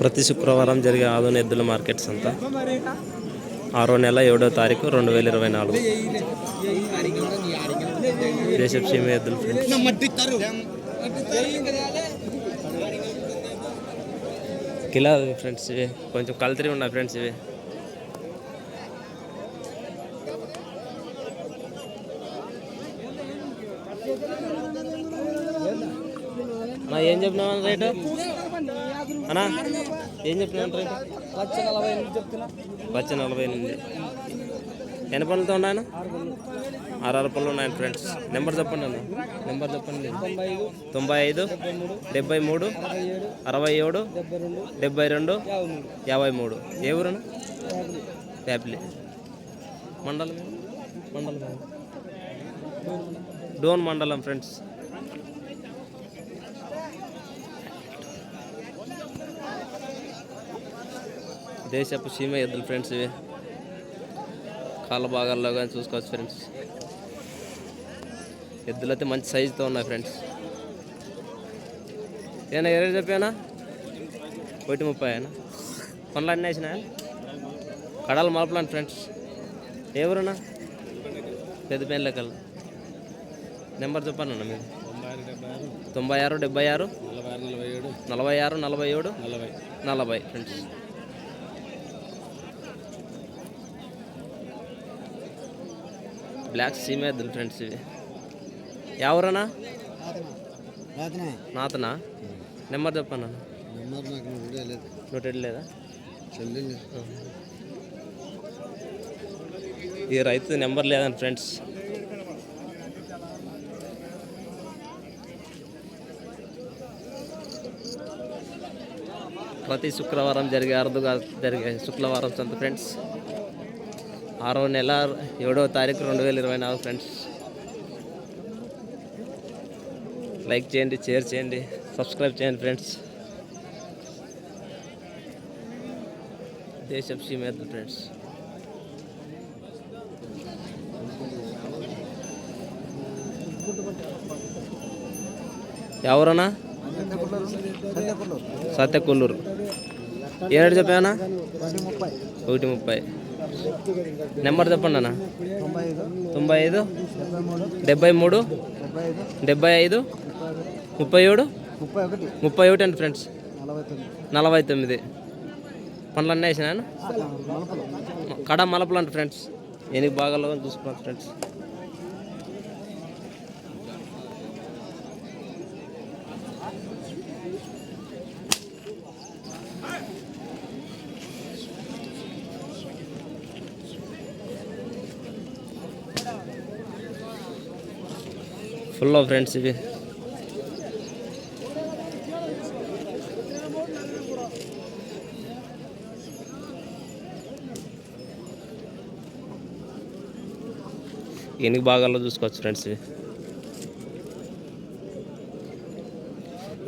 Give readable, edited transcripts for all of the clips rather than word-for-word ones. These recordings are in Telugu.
ప్రతి శుక్రవారం జరిగే ఆదోని ఎద్దుల మార్కెట్ సంత 6వ నెల 7వ తారీఖు 2024 దేశపు సీమ ఎద్దులు కిలా ఫ్రెండ్స్. ఇవి కొంచెం కల్తీ ఉన్నాయి ఫ్రెండ్స్. ఇవి అన్నా ఏం చెప్పినావు రేటు? అన్నా ఏం చెప్పినావు రేటు? పచ్చి 48. ఎన్ని పనులతో ఉన్నాయన్న? 6 పనులు ఉన్నాయి ఫ్రెండ్స్. నెంబర్ చెప్పండి అన్న. నెంబర్ చెప్పండి. 95 73 67 72 53. ఏ ఊరన్నా? ప్యాప్లీ. మండలం డోన్ మండలం ఫ్రెండ్స్. దేశపు సీమ ఎద్దులు ఫ్రెండ్స్. ఇవి కాళ్ళ భాగాల్లో కానీ చూసుకోవచ్చు ఫ్రెండ్స్. ఎద్దులు అయితే మంచి సైజుతో ఉన్నాయి ఫ్రెండ్స్. ఏనా ఏ రేటు చెప్పానా? 130 అయినా. పనులు అన్నీ వేసినాయా? కడాలు మలపలాంటి ఫ్రెండ్స్. ఎవరున్నా? పెద్ద పెయిన్ లెక్కలు. నెంబర్ చెప్పాను అన్న మీరు. 96 76 46 47 40 ఫ్రెండ్స్. బ్లాక్ సీమ ఎద్దులు ఫ్రెండ్స్. ఇవి ఎవరన్నా? నాతనా? నెంబర్ చెప్పాను. 107 లేదా? ఈ రైతు నెంబర్ లేదండి ఫ్రెండ్స్. ప్రతి శుక్రవారం అరుదుగా జరిగే శుక్రవారం సంత ఫ్రెండ్స్. 6వ నెల 7వ తారీఖు 2024 ఫ్రెండ్స్. లైక్ చేయండి, షేర్ చేయండి, సబ్స్క్రైబ్ చేయండి ఫ్రెండ్స్. దేశపు సీమ ఎద్దులు ఫ్రెండ్స్. ఎవరన్నా? సత్యకొల్లూరు. ఏ రేటు చెప్పానా? 130. నెంబర్ చెప్పండి అన్న. 95 73 75 37 31 అండి ఫ్రెండ్స్. 49. పనులు అన్నీ వేసినా? కడ మలపలు అంట ఫ్రెండ్స్. ఎనికి బాగాలో చూసుకున్నాను ఫ్రెండ్స్. Full of friends. ఇవి ఎన్ని భాగాల్లో చూసుకోవచ్చు ఫ్రెండ్స్. ఇవి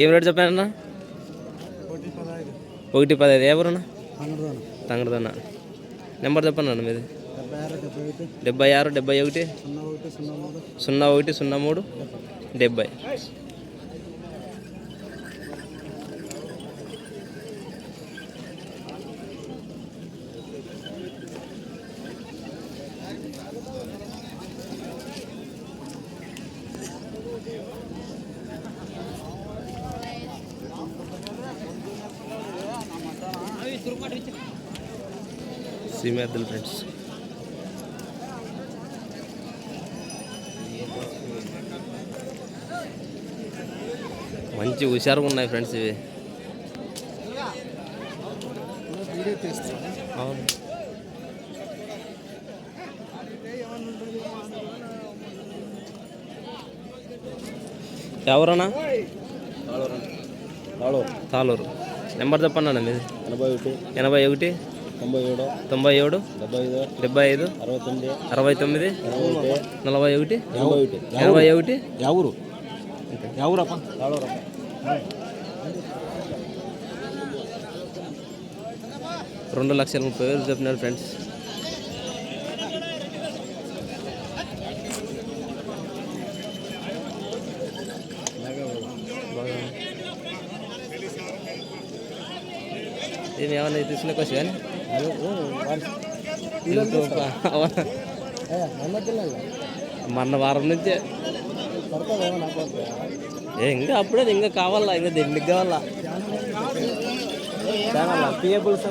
ఏం రేటు చెప్పానన్నా? 115. ఎవరన్నా? తంగడదన్న. నెంబర్ చెప్పండి అన్న మీది. 76 71 01 03 70. సీమ ఎద్దులు ఫ్రెండ్స్. మంచి హుషారుగా ఉన్నాయి ఫ్రెండ్స్. ఇవి అవును. ఎవరన్నా? తాళూరు. నెంబర్ చెప్పండి అన్న మీది. 81 97 75 69 41 81. ఎవరు? 2,30,000 చెప్పినారు ఫ్రెండ్స్. బాగా ఏమి ఏమన్నా తీసుకునే కానీ మొన్న వారం నుంచే ఇంకా అప్పుడే ఇంకా కావాలా ఇంకా దీనికి కావాలా పిఏబుల్స్